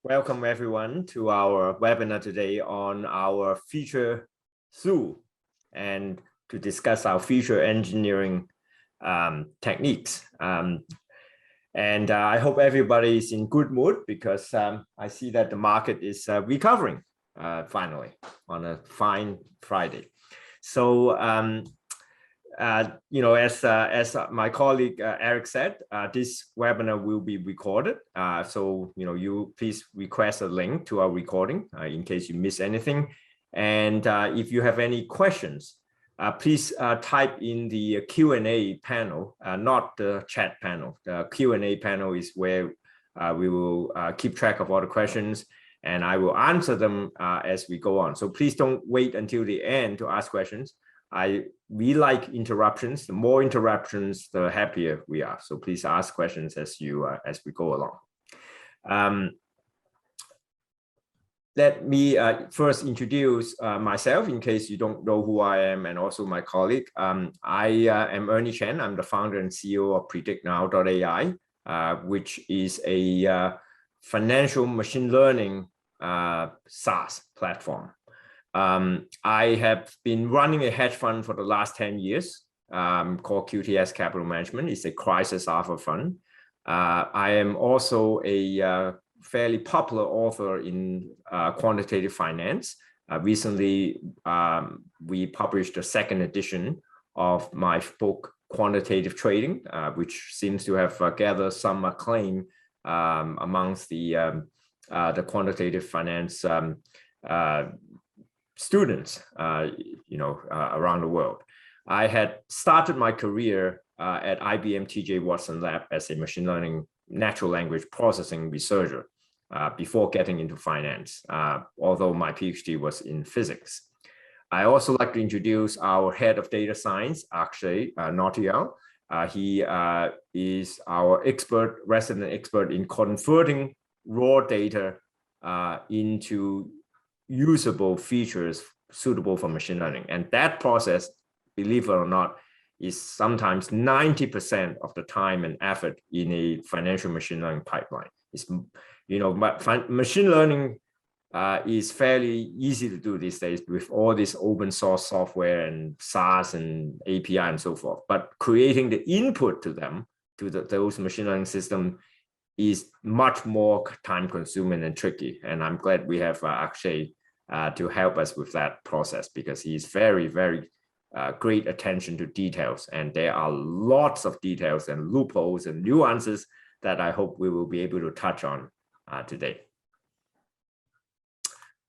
Welcome everyone to our webinar today on our future tool and to discuss our future engineering techniques. I hope everybody is in good mood because I see that the market is recovering finally on a fine Friday. So, as my colleague Eric said, this webinar will be recorded. So, you please request a link to our recording in case you miss anything. And if you have any questions, please type in the Q&A panel, not the chat panel. The Q&A panel is where we will keep track of all the questions, and I will answer them as we go on. So please don't wait until the end to ask questions. We like interruptions. The more interruptions, the happier we are. So please ask questions as we go along. Let me first introduce myself in case you don't know who I am, and also my colleague. I am Ernest. I'm the founder and CEO of PredictNow.ai, which is a financial machine learning SaaS platform. I have been running a hedge fund for the last 10 years called QTS Capital Management. It's a crisis alpha fund. I am also a fairly popular author in quantitative finance. Recently, we published the second edition of my book, Quantitative Trading, which seems to have gathered some acclaim amongst the quantitative finance students, around the world. I had started my career at IBM TJ Watson Lab as a machine learning natural language processing researcher before getting into finance, although my PhD was in physics. I also like to introduce our head of data science, Akshay, Nautiyal. He is our resident expert in converting raw data into usable features suitable for machine learning. And that process, believe it or not, is sometimes 90% of the time and effort in a financial machine learning pipeline. It's, machine learning is fairly easy to do these days with all this open source software and SaaS and API and so forth. But creating the input to them, to those machine learning systems, is much more time consuming and tricky. And I'm glad we have Akshay to help us with that process, because he's very, very great attention to details. And there are lots of details and loopholes and nuances that I hope we will be able to touch on today.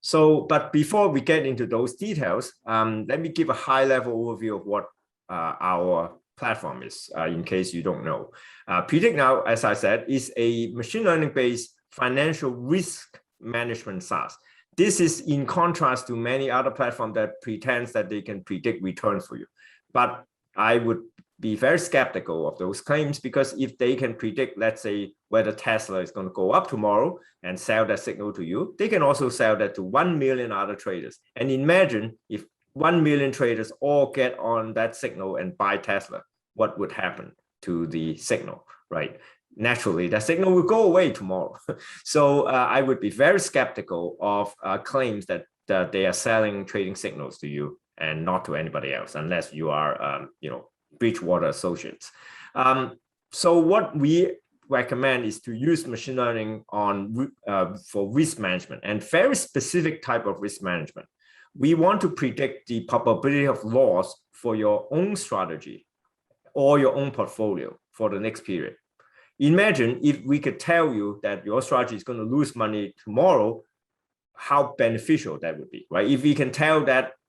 So, but before we get into those details, let me give a high-level overview of what our platform is, in case you don't know. PredictNow, as I said, is a machine learning-based financial risk management SaaS. This is in contrast to many other platforms that pretends that they can predict returns for you. But I would be very skeptical of those claims, because if they can predict, let's say, whether Tesla is going to go up tomorrow and sell that signal to you, they can also sell that to 1 million other traders. And imagine if 1 million traders all get on that signal and buy Tesla, what would happen to the signal, right? Naturally, that signal will go away tomorrow. So I would be very skeptical of claims that they are selling trading signals to you and not to anybody else, unless you are, Bridgewater Associates. So what we recommend is to use machine learning for risk management, and very specific type of risk management. We want to predict the probability of loss for your own strategy or your own portfolio for the next period. Imagine if we could tell you that your strategy is going to lose money tomorrow, how beneficial that would be, right? If we can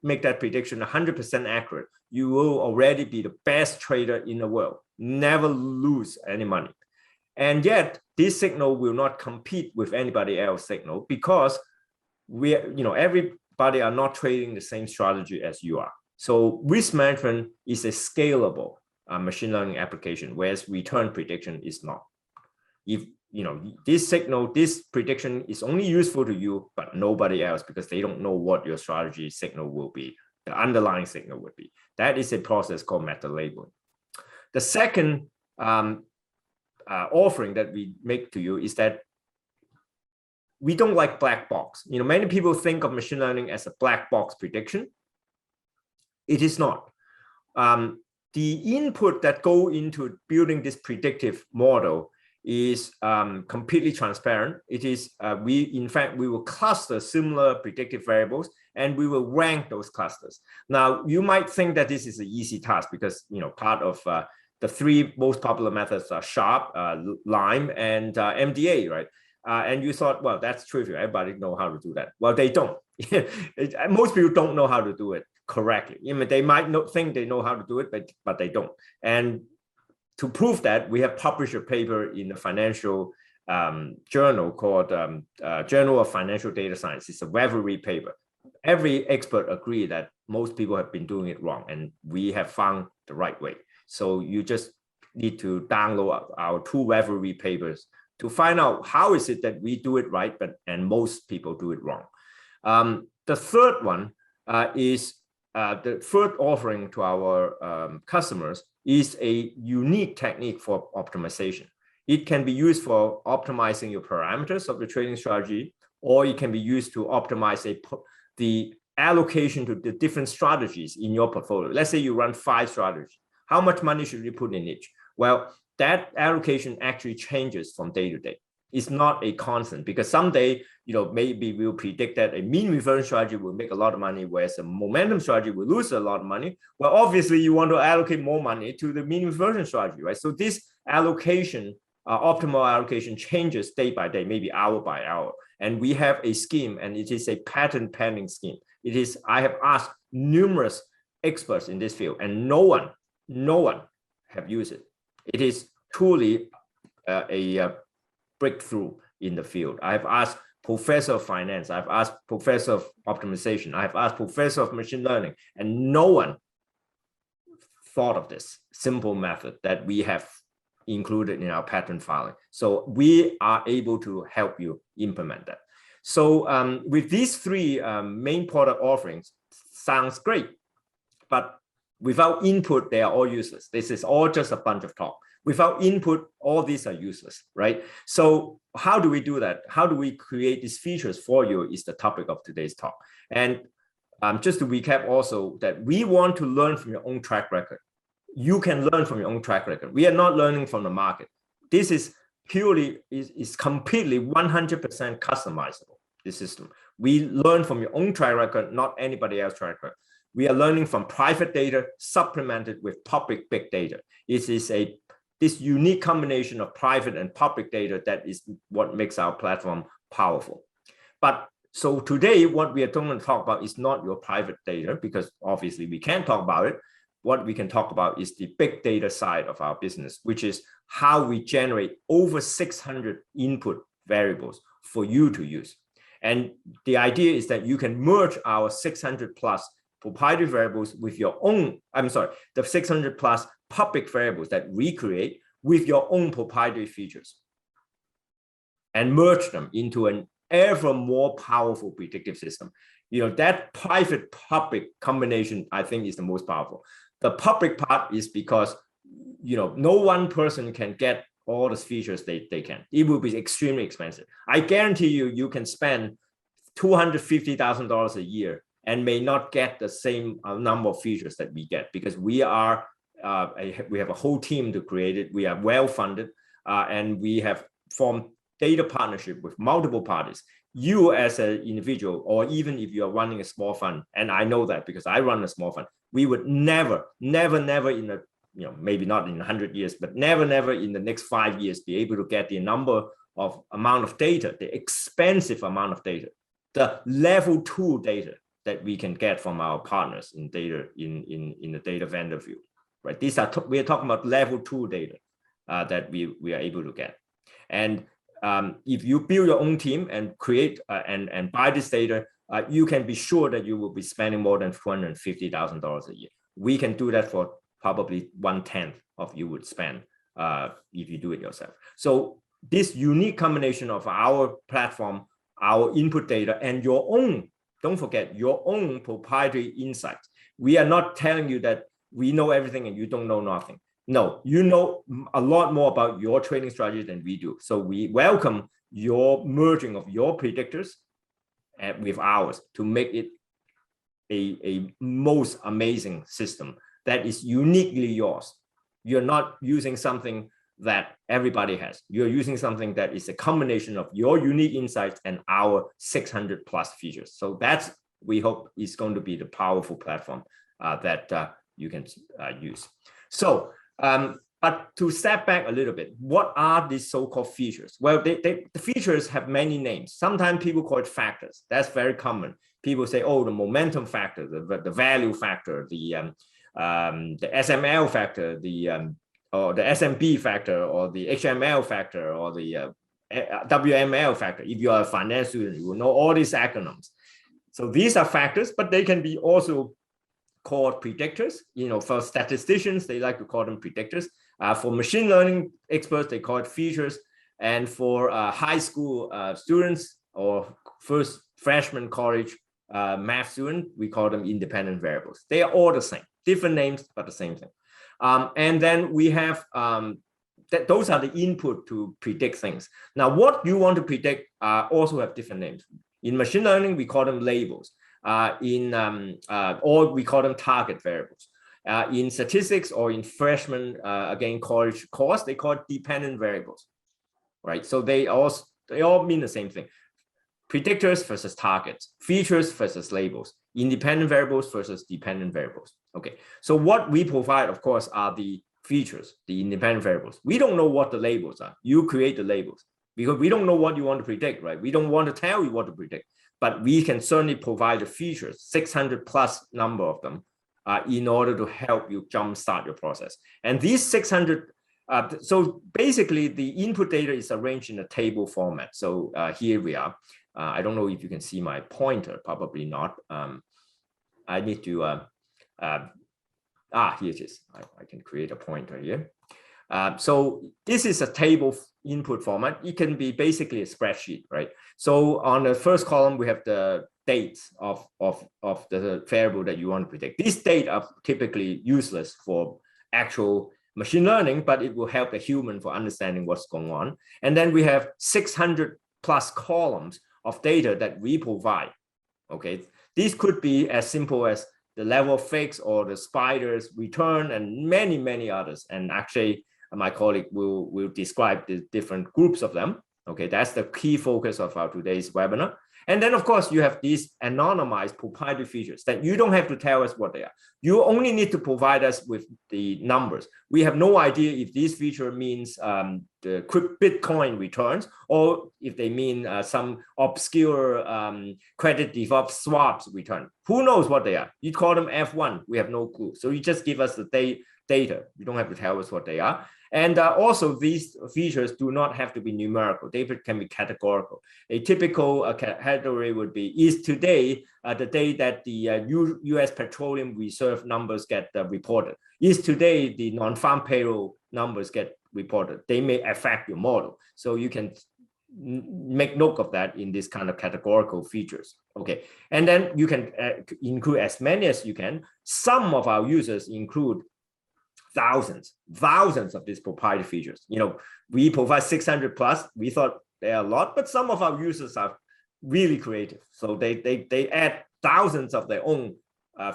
make that prediction 100% accurate, you will already be the best trader in the world, never lose any money. And yet, this signal will not compete with anybody else's signal, because everybody are not trading the same strategy as you are. So risk management is a scalable machine learning application, whereas return prediction is not. If this prediction is only useful to you, but nobody else, because they don't know what your strategy signal will be, the underlying signal would be. That is a process called meta labeling. The second offering that we make to you is that we don't like black box. Many people think of machine learning as a black box prediction. It is not. The input that go into building this predictive model is completely transparent. It is, in fact, we will cluster similar predictive variables and we will rank those clusters. Now, you might think that this is an easy task because, part of the three most popular methods are SHARP, LIME, and MDA, right? And you thought, well, that's trivial. Everybody know how to do that. Well, they don't. Most people don't know how to do it correctly. They might not think they know how to do it, but they don't. And to prove that, we have published a paper in a financial journal called Journal of Financial Data Science. It's a Weathery paper. Every expert agree that most people have been doing it wrong, and we have found the right way. So you just need to download our 2 Weathery papers to find out how is it that we do it right, and most people do it wrong. The third one is the third offering to our customers is a unique technique for optimization. It can be used for optimizing your parameters of the trading strategy, or it can be used to optimize the allocation to the different strategies in your portfolio. Let's say you run 5 strategies. How much money should you put in each? Well, that allocation actually changes from day to day. It's not a constant, because someday, maybe we'll predict that a mean reversion strategy will make a lot of money, whereas a momentum strategy will lose a lot of money. Well, obviously you want to allocate more money to the mean reversion strategy, right? So this allocation, optimal allocation changes day by day, maybe hour by hour. And we have a scheme, and it is a patent pending scheme. I have asked numerous experts in this field, and no one have used it. It is truly a breakthrough in the field. I've asked professor of finance, I've asked professor of optimization, I've asked professor of machine learning, and no one thought of this simple method that we have included in our patent filing. So we are able to help you implement that. So with these 3 main product offerings, sounds great, but without input, they are all useless. This is all just a bunch of talk. Without input, all these are useless, right? So how do we do that? How do we create these features for you is the topic of today's talk. And just to recap also, that we want to learn from your own track record. You can learn from your own track record. We are not learning from the market. This is purely, is completely 100% customizable, this system. We learn from your own track record, not anybody else's track record. We are learning from private data supplemented with public big data. It is this unique combination of private and public data that is what makes our platform powerful. But so today, what we are going to talk about is not your private data, because obviously we can't talk about it. What we can talk about is the big data side of our business, which is how we generate over 600 input variables for you to use. And the idea is that you can merge our 600 plus proprietary variables with your own, the 600 plus public variables that we create with your own proprietary features, and merge them into an ever more powerful predictive system. That private public combination, I think, is the most powerful. The public part is because, no one person can get all the features they can. It will be extremely expensive. I guarantee you can spend $250,000 a year and may not get the same number of features that we get, because we have a whole team to create it. We are well funded, and we have formed data partnership with multiple parties. You as an individual, or even if you are running a small fund, and I know that because I run a small fund, we would never in the, maybe not in 100 years, but never in the next 5 years be able to get the amount of data, the expensive amount of data, the level 2 data that we can get from our partners in data in the data vendor view, right? We are talking about level 2 data that we are able to get. And if you build your own team and create and buy this data, you can be sure that you will be spending more than $250,000 a year. We can do that for probably 1/10 of you would spend if you do it yourself. So this unique combination of our platform, our input data, and your own, don't forget, your own proprietary insights. We are not telling you that we know everything and you don't know nothing. No, you know a lot more about your trading strategy than we do. So we welcome your merging of your predictors with ours to make it a most amazing system that is uniquely yours. You're not using something that everybody has. You're using something that is a combination of your unique insights and our 600 plus features. So that's, we hope, is going to be the powerful platform that you can use. So, but to step back a little bit, what are these so-called features? Well, the features have many names. Sometimes people call it factors. That's very common. People say, oh, the momentum factor, the value factor, the SML factor, or the SMB factor, or the HML factor, or the WML factor. If you are a finance student, you will know all these acronyms. So these are factors, but they can be also called predictors. You know, for statisticians, they like to call them predictors. For machine learning experts, they call it features. And for high school students or first freshman college math student, we call them independent variables. They are all the same, different names, but the same thing. And then we have, those are the input to predict things. Now, what you want to predict also have different names. In machine learning, we call them labels. Or we call them target variables. In statistics or in freshman, again, college course, they call it dependent variables, right? So they all mean the same thing. Predictors versus targets, features versus labels, independent variables versus dependent variables. Okay, so what we provide, of course, are the features, the independent variables. We don't know what the labels are. You create the labels because we don't know what you want to predict, right? We don't want to tell you what to predict, but we can certainly provide the features, 600 plus number of them, in order to help you jumpstart your process. And these 600, so basically the input data is arranged in a table format. So here we are. I don't know if you can see my pointer, probably not. I need to, here it is. I can create a pointer here. So this is a table input format. It can be basically a spreadsheet, right? So on the first column, we have the dates of the variable that you want to predict. These dates are typically useless for actual machine learning, but it will help a human for understanding what's going on. And then we have 600 plus columns of data that we provide. Okay, these could be as simple as the level of fix or the spider's return and many, many others. And actually, my colleague will describe the different groups of them. Okay, that's the key focus of our today's webinar. And then, of course, you have these anonymized proprietary features that you don't have to tell us what they are. You only need to provide us with the numbers. We have no idea if this feature means the Bitcoin returns or if they mean some obscure credit default swaps return. Who knows what they are? You call them F1. We have no clue. So you just give us the data. You don't have to tell us what they are. And also, these features do not have to be numerical. They can be categorical. A typical category would be, is today the day that the U.S. petroleum reserve numbers get reported? Is today the non-farm payroll numbers get reported? They may affect your model. So you can make note of that in this kind of categorical features. Okay, and then you can include as many as you can. Some of our users include thousands of these proprietary features. You know, we provide 600 plus. We thought they are a lot, but some of our users are really creative. So they add thousands of their own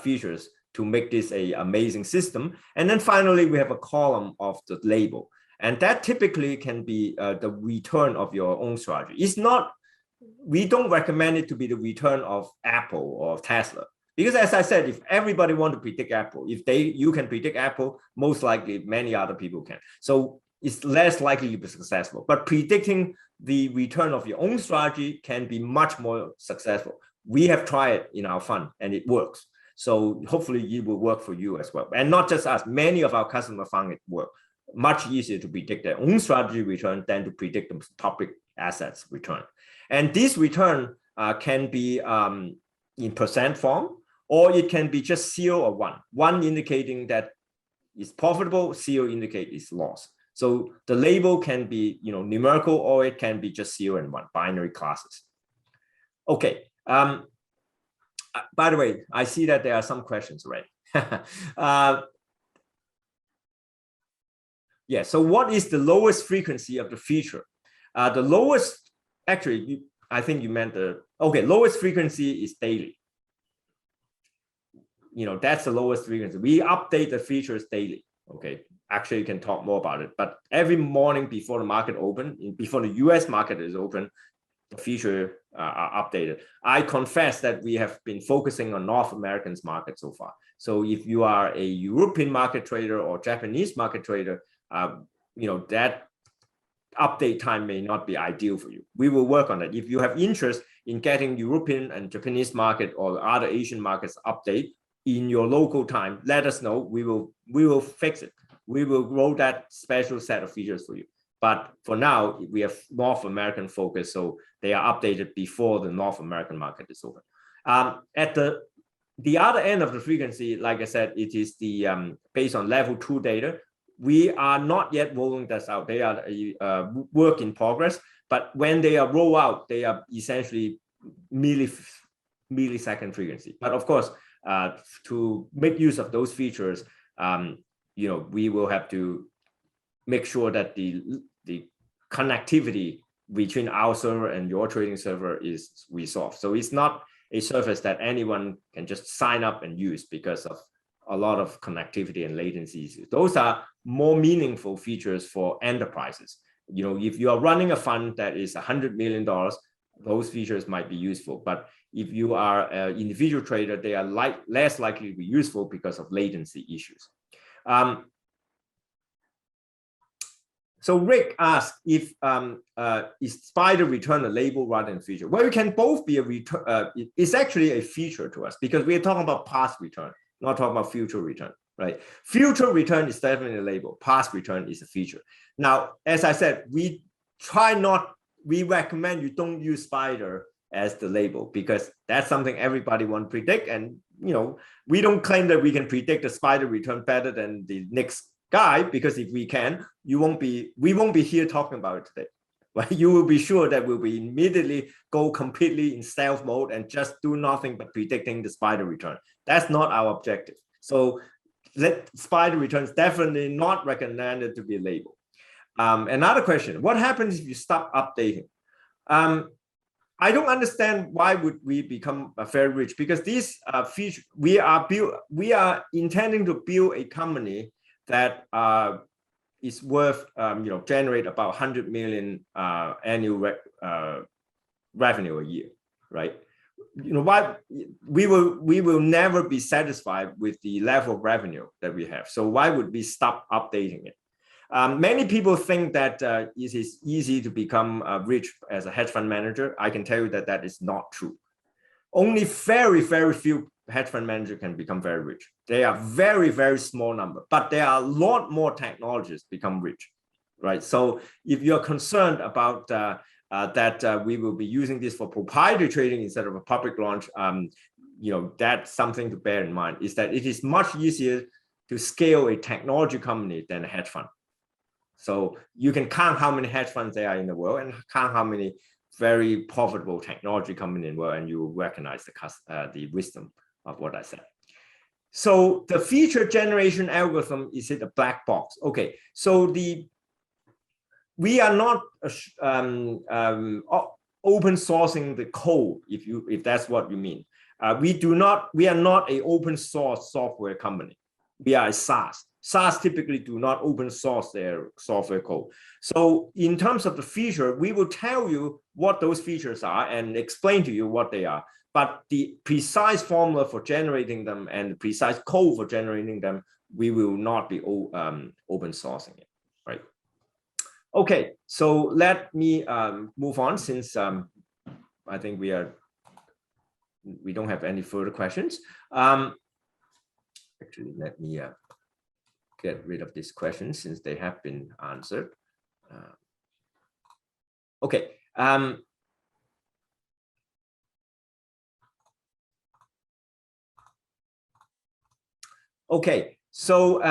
features to make this an amazing system. And then finally, we have a column of the label. And that typically can be the return of your own strategy. It's not, we don't recommend it to be the return of Apple or Tesla. Because as I said, if everybody want to predict Apple, if you can predict Apple, most likely many other people can. So it's less likely to be successful. But predicting the return of your own strategy can be much more successful. We have tried it in our fund and it works. So hopefully it will work for you as well. And not just us, many of our customers found it work. Much easier to predict their own strategy return than to predict the public assets return. And this return can be in percent form, or it can be just 0 or 1. 1 indicating that it's profitable, 0 indicate it's loss. So the label can be, you know, numerical, or it can be just 0 and 1, binary classes. Okay. By the way, I see that there are some questions already. Yeah. So what is the lowest frequency of the feature? The lowest actually, I think you meant lowest frequency is daily. That's the lowest frequency. We update the features daily. Okay, actually, you can talk more about it. But every morning before the market open, before the US market is open, the feature are updated. I confess that we have been focusing on North American's market so far. So if you are a European market trader or Japanese market trader, that update time may not be ideal for you. We will work on it. If you have interest in getting European and Japanese market or other Asian markets update in your local time, let us know. We will fix it. We will roll that special set of features for you. But for now, we have North American focus, so they are updated before the North American market is open. At the other end of the frequency, like I said, it is the based on level 2 data. We are not yet rolling this out. They are a work in progress. But when they are rolled out, they are essentially millisecond frequency. But of course, to make use of those features, we will have to make sure that the connectivity between our server and your trading server is resolved. So it's not a service that anyone can just sign up and use because of a lot of connectivity and latency issues. Those are more meaningful features for enterprises. If you are running a fund that is $100 million, those features might be useful. But if you are an individual trader, they are less likely to be useful because of latency issues. So Rick asked if is spider return a label rather than feature? Well, it can both be a return. It's actually a feature to us because we are talking about past return, not talking about future return, right? Future return is definitely a label. Past return is a feature. Now, as I said, we recommend you don't use spider as the label because that's something everybody wants to predict. And, we don't claim that we can predict the spider return better than the next guy, because if we can, we won't be here talking about it today. Right? You will be sure that we'll be immediately go completely in stealth mode and just do nothing but predicting the spider return. That's not our objective. So spider returns definitely not recommended to be a label. Another question: what happens if you stop updating? I don't understand why would we become very rich, because these features we are intending to build a company that is worth generate about 100 million annual revenue a year, right? Why we will never be satisfied with the level of revenue that we have. So why would we stop updating it? Many people think that it is easy to become rich as a hedge fund manager. I can tell you that that is not true. Only very, very few hedge fund managers can become very rich. They are very, very small number, but there are a lot more technologists become rich, right? So if you're concerned about that we will be using this for proprietary trading instead of a public launch, that's something to bear in mind, is that it is much easier to scale a technology company than a hedge fund. So you can count how many hedge funds there are in the world and count how many very profitable technology companies in the world, and you will recognize the wisdom of what I said. So the feature generation algorithm, is it a black box? Okay, so we are not open sourcing the code, if that's what you mean. We are not an open source software company. We are a SaaS. SaaS typically do not open source their software code. So in terms of the feature, we will tell you what those features are and explain to you what they are. But the precise formula for generating them and the precise code for generating them, we will not be open sourcing it, right? Okay, so let me move on, since I think we don't have any further questions. Actually, let me get rid of these questions since they have been answered. Okay. Okay, so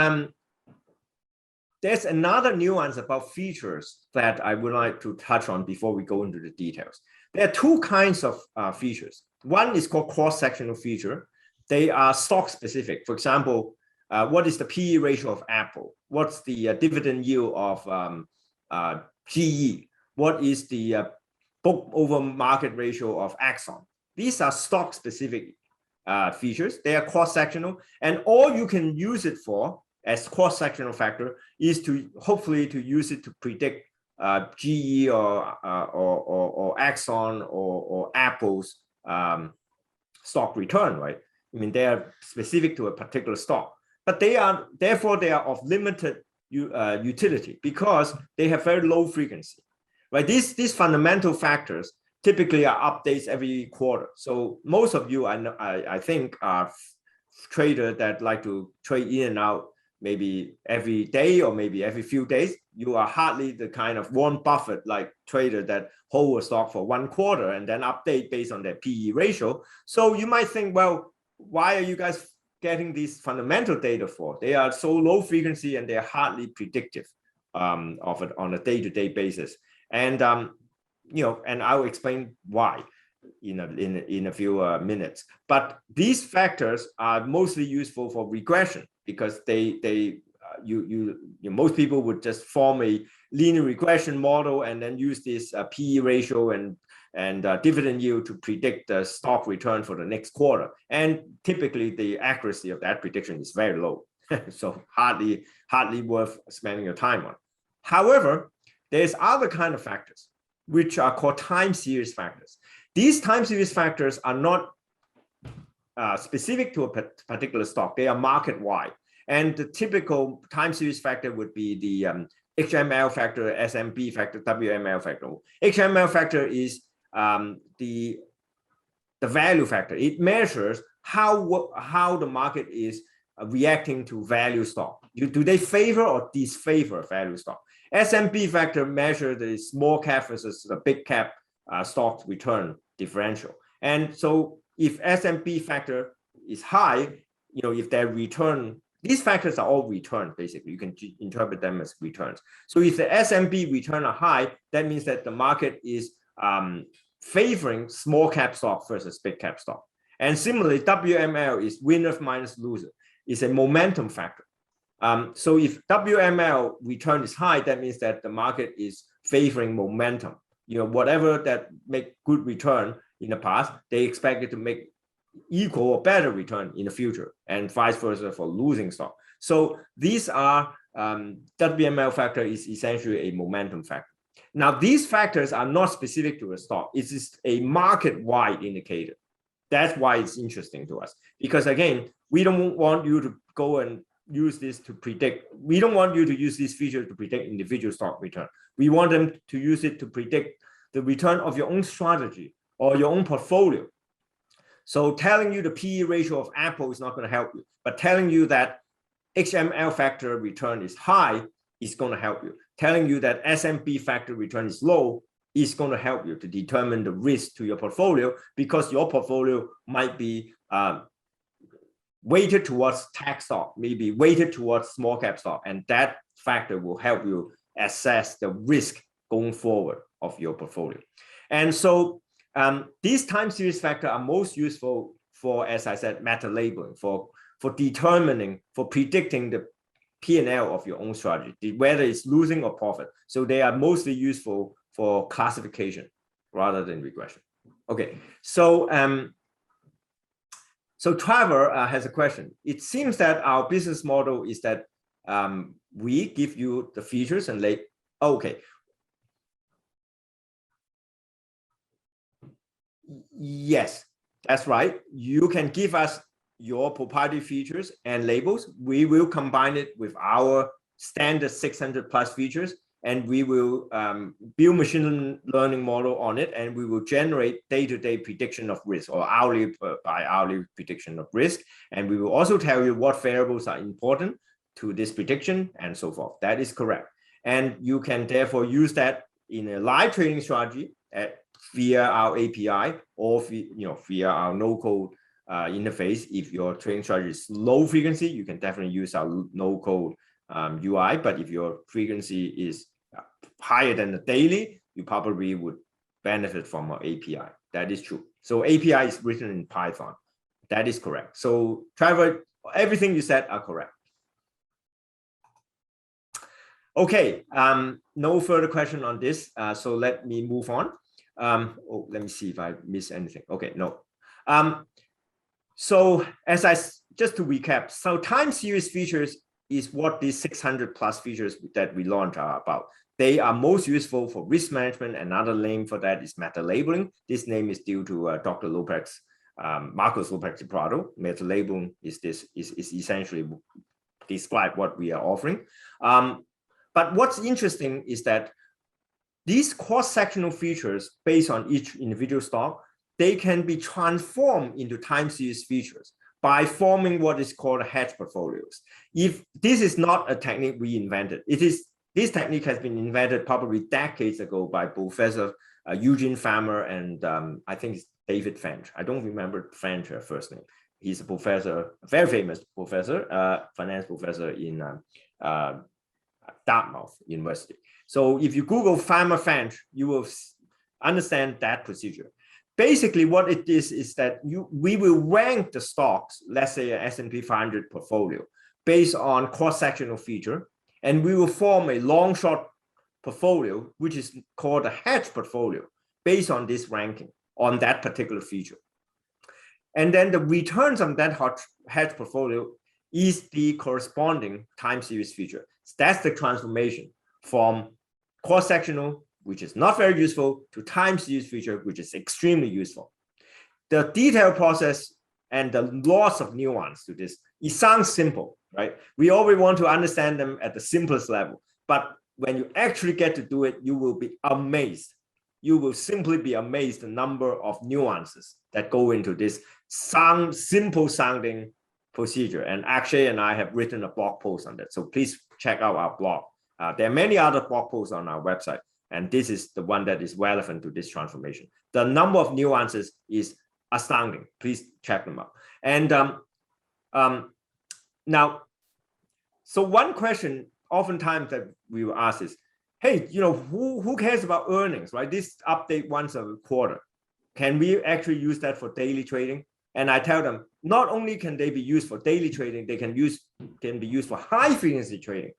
there's another nuance about features that I would like to touch on before we go into the details. There are two kinds of features. One is called cross-sectional feature. They are stock specific. For example, what is the PE ratio of Apple? What's the dividend yield of GE? What is the book over market ratio of Exxon. These are stock specific features. They are cross-sectional, and all you can use it for as cross-sectional factor is to hopefully to use it to predict GE or Exxon or Apple's stock return, right? I mean, they are specific to a particular stock, but therefore they are of limited utility because they have very low frequency, right? These fundamental factors typically are updates every quarter. So most of you, I think, are traders that like to trade in and out maybe every day or maybe every few days. You are hardly the kind of Warren Buffett like trader that hold a stock for 1 quarter and then update based on their PE ratio. So you might think, well, why are you guys getting these fundamental data for? They are so low frequency and they are hardly predictive of it on a day-to-day basis. And and I'll explain why in a few minutes. But these factors are mostly useful for regression because most people would just form a linear regression model and then use this PE ratio and dividend yield to predict the stock return for the next quarter. And typically the accuracy of that prediction is very low. So hardly worth spending your time on. However, there's other kind of factors which are called time series factors. These time series factors are not specific to a particular stock. They are market-wide. And the typical time series factor would be the HML factor, SMB factor, WML factor. HML factor is the value factor. It measures how the market is reacting to value stock. Do they favor or disfavor value stock? SMB factor measures the small cap versus the big cap stock return differential. And so if SMB factor is high, if their return, these factors are all returns, basically. You can interpret them as returns. So if the SMB return are high, that means that the market is favoring small cap stock versus big cap stock. And similarly, WML is winner minus loser. It's a momentum factor. So if WML return is high, that means that the market is favoring momentum. Whatever that make good return in the past, they expect it to make equal or better return in the future, and vice versa for losing stock. So these are WML factor is essentially a momentum factor. Now, these factors are not specific to a stock. It is a market-wide indicator. That's why it's interesting to us. Because again, we don't want you to go and use this to predict. We don't want you to use this feature to predict individual stock return. We want them to use it to predict the return of your own strategy or your own portfolio. So telling you the PE ratio of Apple is not going to help you, but telling you that HML factor return is high is going to help you. Telling you that SMB factor return is low is going to help you to determine the risk to your portfolio, because your portfolio might be weighted towards tech stock, maybe weighted towards small cap stock, and that factor will help you assess the risk going forward of your portfolio. And so these time series factors are most useful for, as I said, meta labeling, for determining, for predicting the P&L of your own strategy, whether it's losing or profit. So they are mostly useful for classification rather than regression. Okay, so so Trevor has a question. It seems that our business model is that we give you the features and okay. Yes, that's right. You can give us your proprietary features and labels. We will combine it with our standard 600 plus features, and we will build machine learning model on it, and we will generate day-to-day prediction of risk, or hourly by hourly prediction of risk. And we will also tell you what variables are important to this prediction and so forth. That is correct. And you can therefore use that in a live trading strategy via our API, or via our no-code interface. If your trading strategy is low frequency, you can definitely use our no-code UI. But if your frequency is higher than the daily, you probably would benefit from our API. That is true. So API is written in Python. That is correct. So Trevor, everything you said are correct. Okay, no further question on this. So let me move on. Oh, let me see if I miss anything. Okay, no. So just to recap, so time series features is what these 600 plus features that we launched are about. They are most useful for risk management. Another name for that is meta labeling. This name is due to Dr. Lopez, Marcos Lopez Prado. Meta labeling is essentially describe what we are offering. But what's interesting is that these cross-sectional features based on each individual stock, they can be transformed into time series features by forming what is called hedge portfolios. If this is not a technique we invented, this technique has been invented probably decades ago by Professor Eugene Farmer and I think it's David French. I don't remember French's first name. He's a professor, a very famous professor, finance professor in Dartmouth University. So if you Google Farmer French, you will understand that procedure. Basically, what it is that we will rank the stocks, let's say an S&P 500 portfolio, based on cross-sectional feature, and we will form a long-short portfolio, which is called a hedge portfolio, based on this ranking on that particular feature. And then the returns on that hedge portfolio is the corresponding time series feature. That's the transformation from cross-sectional, which is not very useful, to time series feature, which is extremely useful. The detailed process and the lots of nuance to this, it sounds simple, right? We always want to understand them at the simplest level, but when you actually get to do it, you will be amazed. You will simply be amazed the number of nuances that go into this simple sounding procedure. And Akshay and I have written a blog post on that. So please check out our blog. There are many other blog posts on our website, and this is the one that is relevant to this transformation. The number of nuances is astounding. Please check them out. And now, so one question oftentimes that we will ask is, hey, who cares about earnings, right? This update once a quarter. Can we actually use that for daily trading? And I tell them, not only can they be used for daily trading, they can be used for high frequency trading.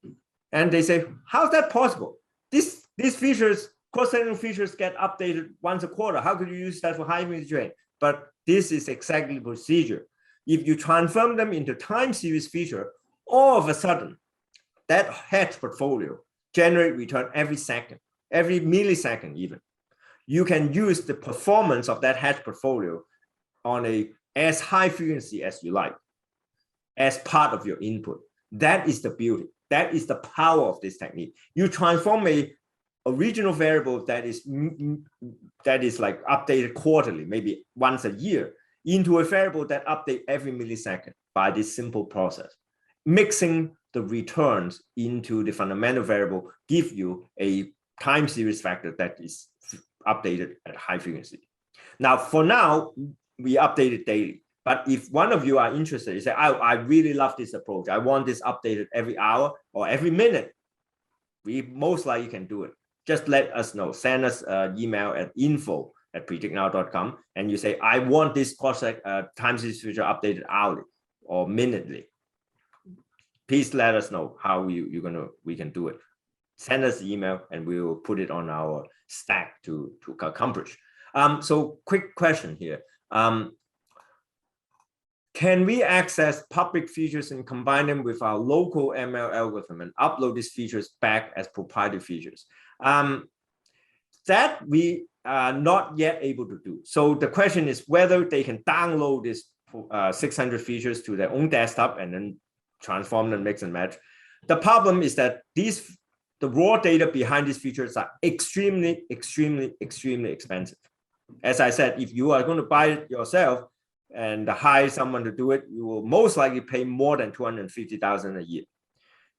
And they say, how's that possible? These features, cross-sectional features get updated once a quarter. How could you use that for high frequency trading? But this is exactly the procedure. If you transform them into time series feature, all of a sudden, that hedge portfolio generate return every second, every millisecond even. You can use the performance of that hedge portfolio on as high frequency as you like, as part of your input. That is the beauty. That is the power of this technique. You transform a original variable that is like updated quarterly, maybe once a year, into a variable that updates every millisecond by this simple process. Mixing the returns into the fundamental variable give you a time series factor that is updated at high frequency. Now, for now, we update it daily. But if one of you are interested, you say, I really love this approach. I want this updated every hour or every minute. We most likely can do it. Just let us know. Send us an email at info@PredictNow.com, and you say, I want this time series feature updated hourly or minutely. Please let us know how we can do it. Send us the email, and we will put it on our stack to accomplish. So quick question here. Can we access public features and combine them with our local ML algorithm and upload these features back as proprietary features? That we are not yet able to do. So the question is whether they can download this 600 features to their own desktop and then transform them, mix and match. The problem is that the raw data behind these features are extremely, extremely, extremely expensive. As I said, if you are going to buy it yourself and hire someone to do it, you will most likely pay more than $250,000 a year.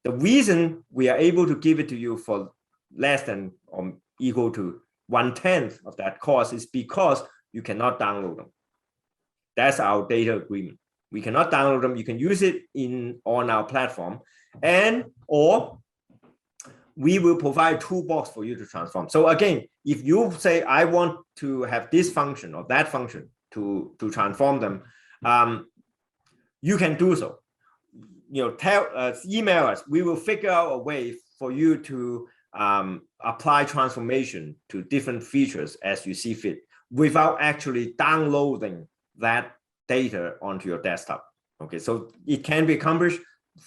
The reason we are able to give it to you for less than or equal to 1/10 of that cost is because you cannot download them. That's our data agreement. We cannot download them. You can use it on our platform, or we will provide a toolbox for you to transform. So again, if you say, I want to have this function or that function to transform them, you can do so. Tell us, email us. We will figure out a way for you to apply transformation to different features as you see fit without actually downloading that data onto your desktop. Okay, so it can be accomplished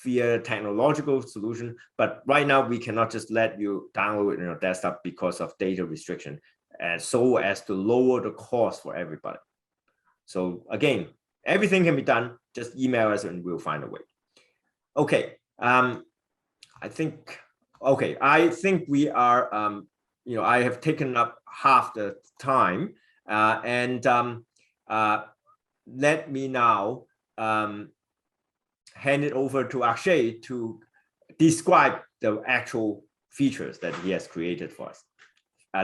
via technological solution, but right now we cannot just let you download it on your desktop because of data restriction, and so as to lower the cost for everybody. So again, everything can be done. Just email us and we'll find a way. Okay, I think we are. I have taken up half the time, and let me now hand it over to Akshay to describe the actual features that he has created for us.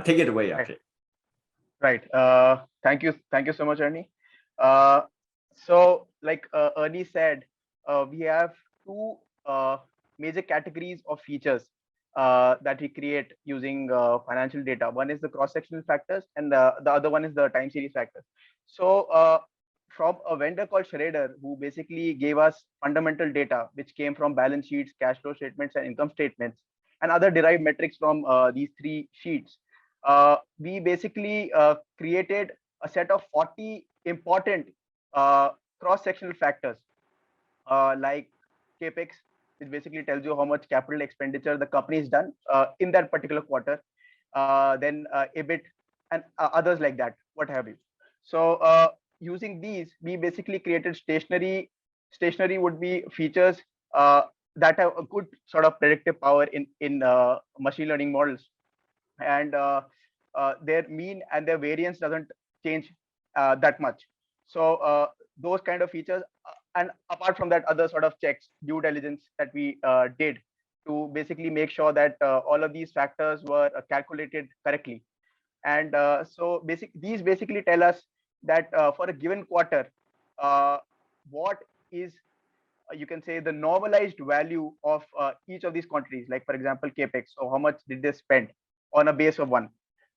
Take it away, Akshay. Right. Thank you so much, Ernie. So like Ernie said, we have two major categories of features that we create using financial data. One is the cross-sectional factors, and the other one is the time series factors. So from a vendor called Schrader, who basically gave us fundamental data, which came from balance sheets, cash flow statements, and income statements, and other derived metrics from these three sheets. We basically created a set of 40 important cross-sectional factors like capex, which basically tells you how much capital expenditure the company has done in that particular quarter, then EBIT and others like that, what have you. So using these, we basically created stationary would be features that have a good sort of predictive power in machine learning models, and their mean and their variance doesn't change that much. So those kind of features, and apart from that, other sort of checks, due diligence that we did to basically make sure that all of these factors were calculated correctly. And so these basically tell us that for a given quarter, what is, you can say, the normalized value of each of these quantities, like for example capex, so how much did they spend on a base of 1.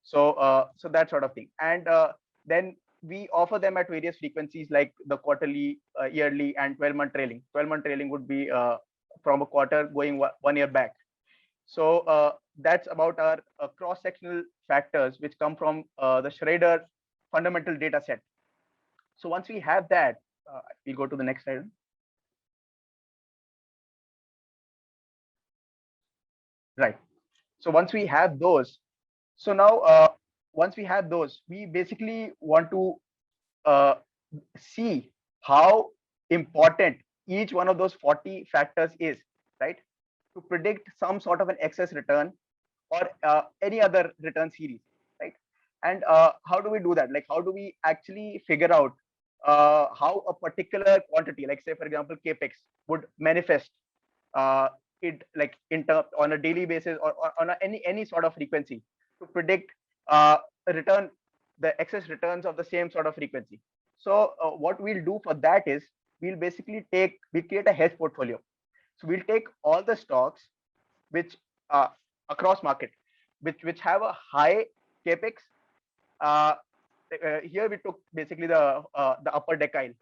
So so that sort of thing. And then we offer them at various frequencies, like the quarterly, yearly, and 12-month trailing. 12-month trailing would be from a quarter going 1 year back. So that's about our cross-sectional factors, which come from the Schrader fundamental data set. So once we have that, we'll go to the next slide. Right. So once we have those, so now once we have those, we basically want to see how important each one of those 40 factors is, right, to predict some sort of an excess return or any other return series, right? And how do we do that? Like, how do we actually figure out how a particular quantity, like say for example capex, would manifest it, like on a daily basis or on any sort of frequency, to predict return, the excess returns of the same sort of frequency. So what we'll do for that is we'll basically create a hedge portfolio. So we'll take all the stocks which across market, which have a high capex. Here we took basically the upper decile,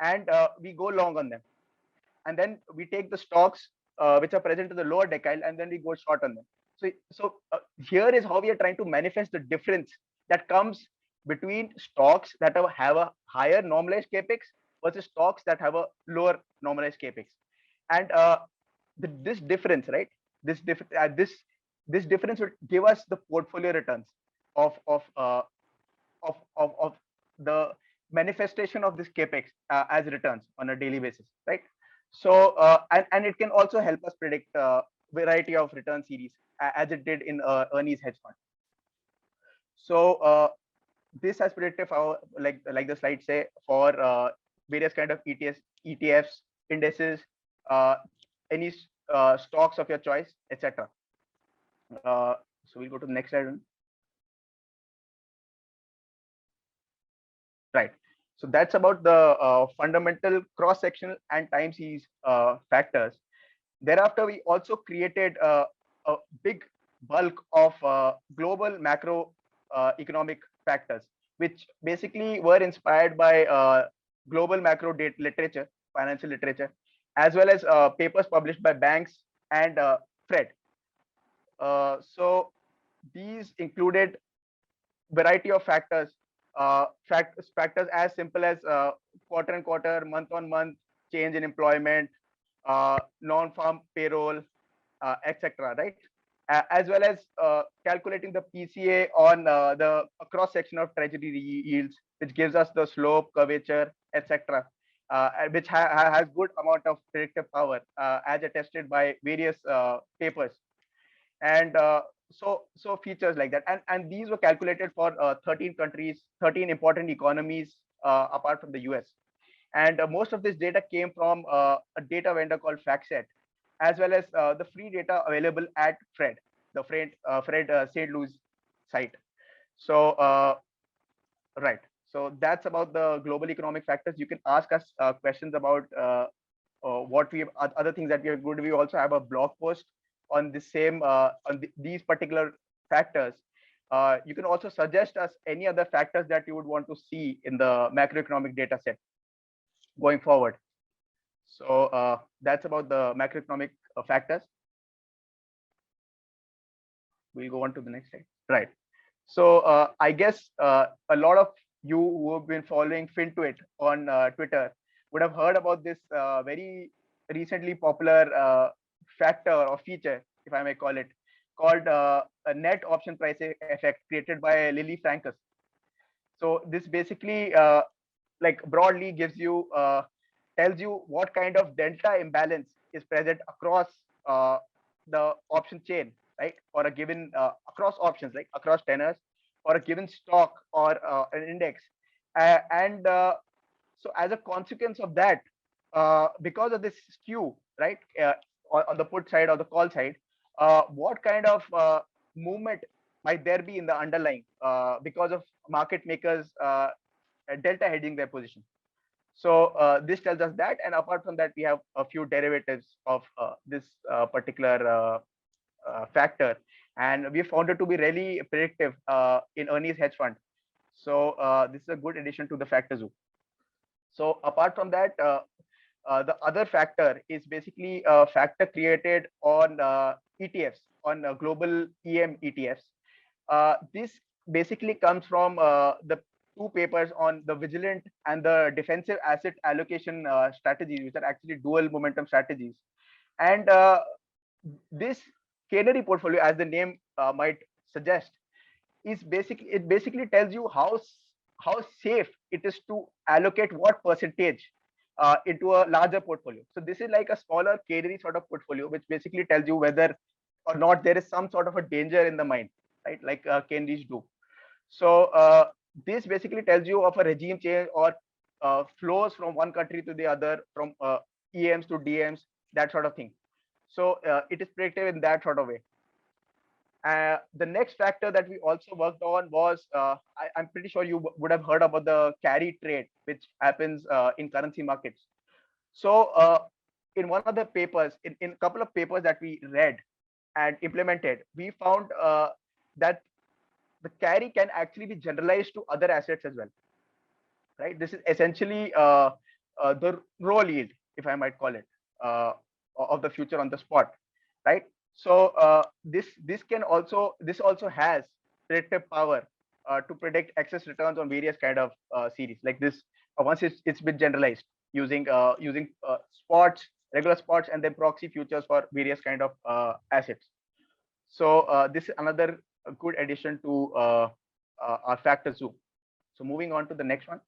and we go long on them. And then we take the stocks which are present in the lower decile, and then we go short on them. So here is how we are trying to manifest the difference that comes between stocks that have a higher normalized capex versus stocks that have a lower normalized capex. And this difference, right? This difference would give us the portfolio returns of the manifestation of this capex as returns on a daily basis, right? So and it can also help us predict variety of return series as it did in Ernie's hedge fund. So this has predictive power, like the slide say, for various kind of ETFs, indices, any stocks of your choice, etc. So we'll go to the next slide. Right. So that's about the fundamental cross-sectional and time series factors. Thereafter, we also created a big bulk of global macro economic factors, which basically were inspired by global macro data literature, financial literature, as well as papers published by banks and Fred. So these included variety of factors, factors as simple as quarter and quarter, month on month change in employment, non-farm payroll, etc. Right, as well as calculating the PCA on the cross section of treasury yields, which gives us the slope, curvature, etc. Which has good amount of predictive power, as attested by various papers. And so features like that, and these were calculated for 13 countries, 13 important economies apart from the US. And most of this data came from a data vendor called FactSet, as well as the free data available at Fred St. Louis site. So right, so that's about the global economic factors. You can ask us questions about what we other things that we are good. We also have a blog post on the same these particular factors. You can also suggest us any other factors that you would want to see in the macroeconomic data set going forward. So that's about the macroeconomic factors. We'll go on to the next slide. Right. So I guess a lot of you who have been following FinTwit on Twitter would have heard about this very recently popular factor or feature, if I may call it, called a net option price effect created by Lily Frankus. So this basically, like broadly, gives you tells you what kind of delta imbalance is present across the option chain, right? For a given across options, like across tenors, for a given stock or an index, and so as a consequence of that, because of this skew, right, on the put side or the call side, what kind of movement might there be in the underlying because of market makers delta hedging their position. So this tells us that, and apart from that, we have a few derivatives of this particular factor, and we found it to be really predictive in Ernest's hedge fund. So this is a good addition to the factor zoo. So apart from that, the other factor is basically a factor created on ETFs, on global EM ETFs. This basically comes from the two papers on the vigilant and the defensive asset allocation strategies, which are actually dual momentum strategies. And this canary portfolio, as the name might suggest, is basically tells you how safe it is to allocate what percentage into a larger portfolio. So this is like a smaller canary sort of portfolio, which basically tells you whether or not there is some sort of a danger in the mind, right? Like canaries do. So this basically tells you of a regime change or flows from one country to the other, from EMs to DMs, that sort of thing. So it is predictive in that sort of way. The next factor that we also worked on was, I'm pretty sure you would have heard about the carry trade, which happens in currency markets. So in one of the papers, in a couple of papers that we read and implemented, we found that the carry can actually be generalized to other assets as well, right? This is essentially the roll yield, if I might call it, of the future on the spot, right? So this also has predictive power to predict excess returns on various kind of series like this. Once it's been generalized using spots, regular spots, and then proxy futures for various kind of assets. So this is another good addition to our factor zoo. So moving on to the next one.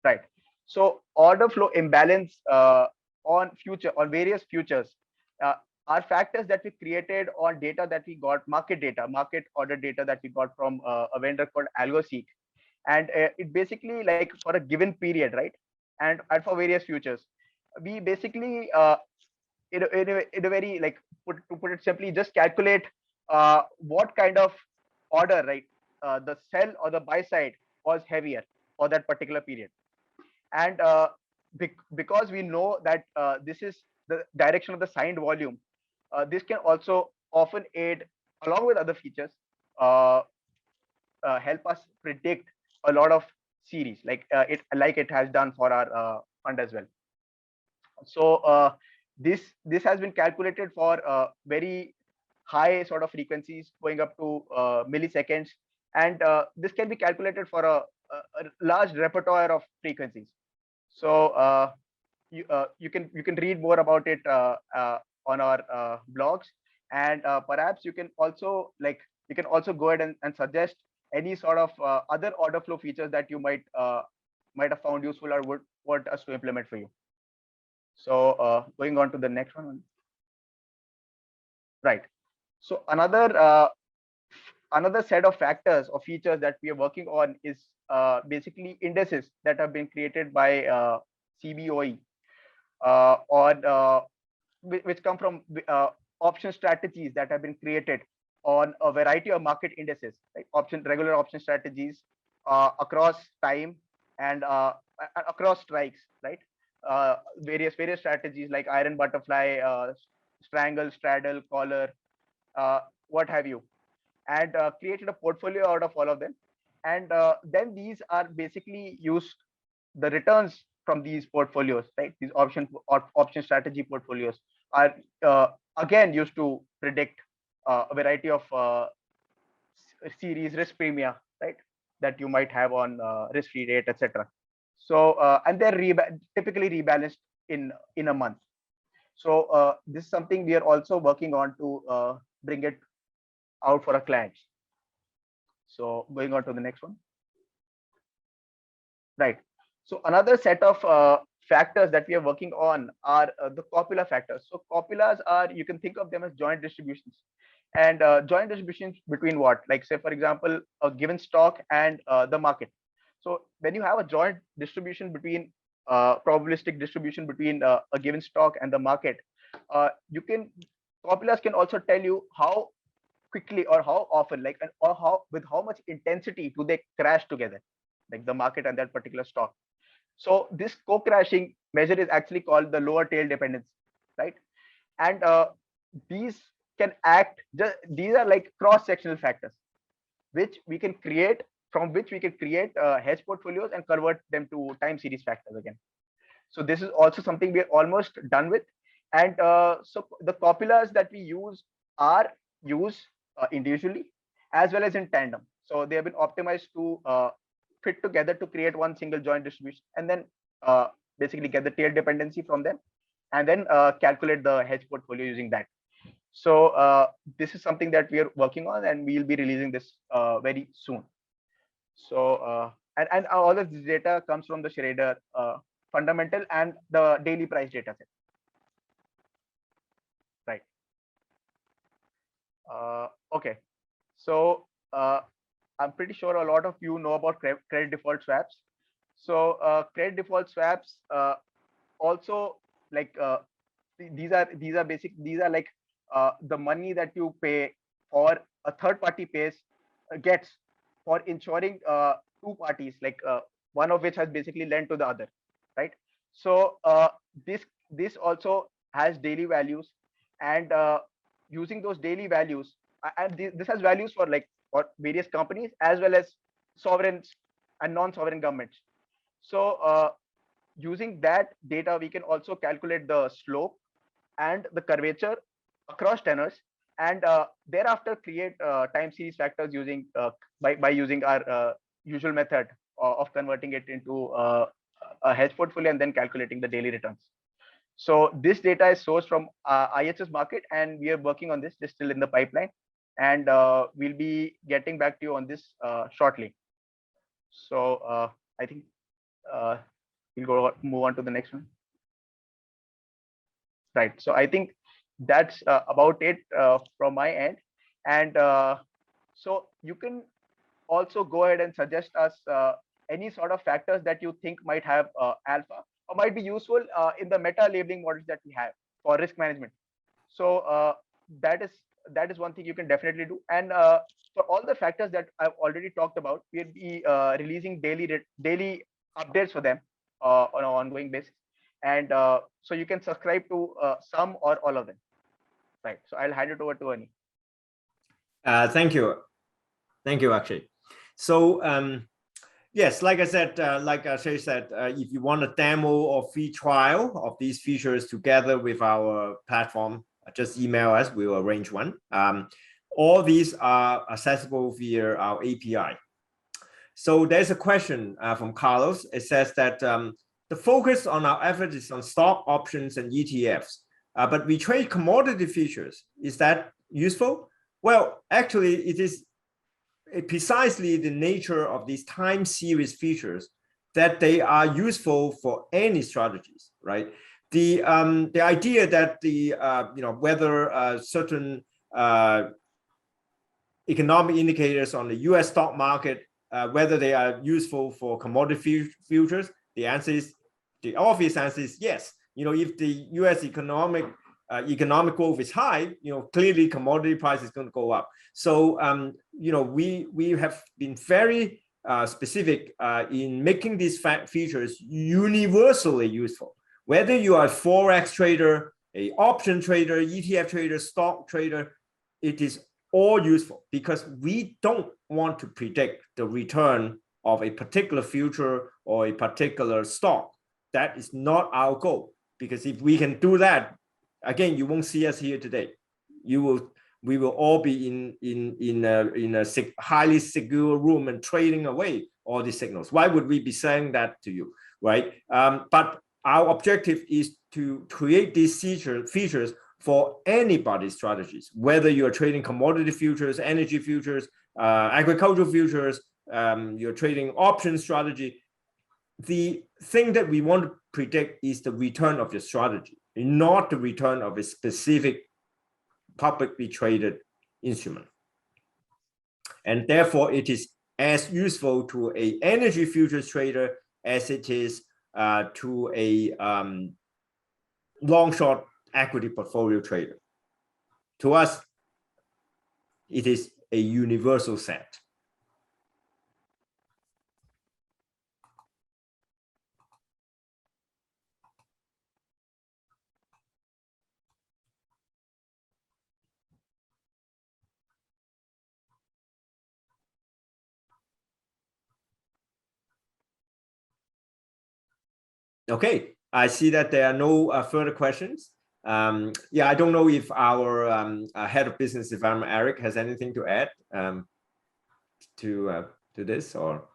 Right. So order flow imbalance on various futures are factors that we created on data that we got, market order data that we got from a vendor called AlgoSeek. And it basically, like, for a given period, right? And for various futures, we basically in a very, like, to put it simply, just calculate what kind of order, right, the sell or the buy side was heavier for that particular period. And because we know that this is the direction of the signed volume, this can also often aid, along with other features, help us predict a lot of series, like it has done for our fund as well. So this has been calculated for very high sort of frequencies going up to milliseconds, and this can be calculated for a large repertoire of frequencies. So you can read more about it on our blogs, and perhaps you can also go ahead and suggest any sort of other order flow features that you might have found useful or would want us to implement for you. So going on to the next one. Right. So another set of factors or features that we are working on is basically indices that have been created by CBOE or which come from option strategies that have been created on a variety of market indices, like regular option strategies across time and across strikes, right? Various strategies like iron butterfly, strangle, straddle, collar, what have you, and created a portfolio out of all of them. And then these are basically used, the returns from these portfolios, right? These option strategy portfolios are again used to predict a variety of series risk premia, right? That you might have on risk-free rate, etc. So and they're typically rebalanced in a month. So this is something we are also working on to bring it out for our clients. So going on to the next one. Right. So another set of factors that we are working on are the copula factors. So copulas are, you can think of them as joint distributions, and joint distributions between what? Like say, for example, a given stock and the market. So when you have a joint distribution between probabilistic distribution between a given stock and the market, copulas can also tell you how quickly or how often, like, or how with how much intensity do they crash together, like the market and that particular stock. So this co-crashing measure is actually called the lower tail dependence, right? And these can act, these are like cross-sectional factors which we can create, from which we can create hedge portfolios and convert them to time series factors again. So this is also something we're almost done with. And so the copulas that we use are used individually as well as in tandem. So they have been optimized to fit together to create one single joint distribution, and then basically get the tail dependency from them, and then calculate the hedge portfolio using that. So this is something that we are working on, and we'll be releasing this very soon. So and all of this data comes from the Schrader fundamental and the daily price data set. Right. Okay. So I'm pretty sure a lot of you know about credit default swaps. So credit default swaps also, like, these are like the money that you pay, or a third party gets for ensuring two parties, like one of which has basically lent to the other, right? So this also has daily values, and using those daily values, and this has values for various companies as well as sovereigns and non-sovereign governments. So using that data, we can also calculate the slope and the curvature across tenors, and thereafter create time series factors using by using our usual method of converting it into a hedge portfolio and then calculating the daily returns. So this data is sourced from IHS market, and we are working on this. This is still in the pipeline, and we'll be getting back to you on this shortly. So I think we'll move on to the next one. Right. So I think that's about it from my end. And so you can also go ahead and suggest us any sort of factors that you think might have alpha or might be useful in the meta labeling models that we have for risk management. So that is one thing you can definitely do. And for all the factors that I've already talked about, we'll be releasing daily updates for them on an ongoing basis. And so you can subscribe to some or all of them. Right. So I'll hand it over to Ernie. Thank you. Thank you, Akshay. So Yes, like I said, like Akshay said, if you want a demo or free trial of these features together with our platform, just email us. We will arrange one. All these are accessible via our API. So there's a question from Carlos. It says that the focus on our effort is on stock options and ETFs, but we trade commodity futures. Is that useful? Well, actually, it is precisely the nature of these time series features that they are useful for any strategies, right? The idea that the whether certain economic indicators on the U.S. stock market, whether they are useful for commodity futures, the obvious answer is yes. If the U.S. economic growth is high, clearly commodity price is going to go up. So, we have been very specific in making these features universally useful. Whether you are a Forex trader, a option trader, ETF trader, stock trader, it is all useful because we don't want to predict the return of a particular future or a particular stock. That is not our goal, because if we can do that, again, you won't see us here today. We will all be in a highly secure room and trading away all these signals. Why would we be saying that to you, right? But our objective is to create these features for anybody's strategies, whether you're trading commodity futures, energy futures, agricultural futures, you're trading option strategy. The thing that we want to predict is the return of your strategy, not the return of a specific publicly traded instrument. And therefore, it is as useful to an energy futures trader as it is to a long-short equity portfolio trader. To us, it is a universal set. Okay, I see that there are no further questions. Yeah, I don't know if our head of business development, Eric, has anything to add to this, or?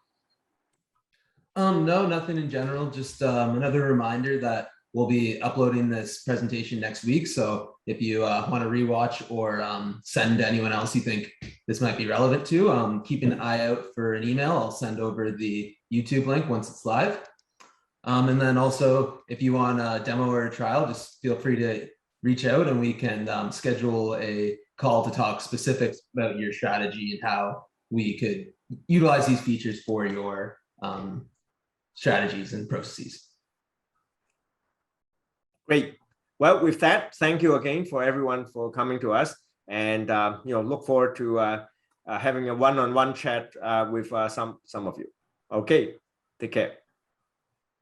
No, nothing in general. Just another reminder that we'll be uploading this presentation next week. So if you want to rewatch or send anyone else you think this might be relevant to, keep an eye out for an email. I'll send over the YouTube link once it's live. And then also, if you want a demo or a trial, just feel free to reach out and we can schedule a call to talk specifics about your strategy and how we could utilize these features for your strategies and processes. Great. Well, with that, thank you again for everyone for coming to us, and look forward to having a one-on-one chat with some of you. Okay, take care.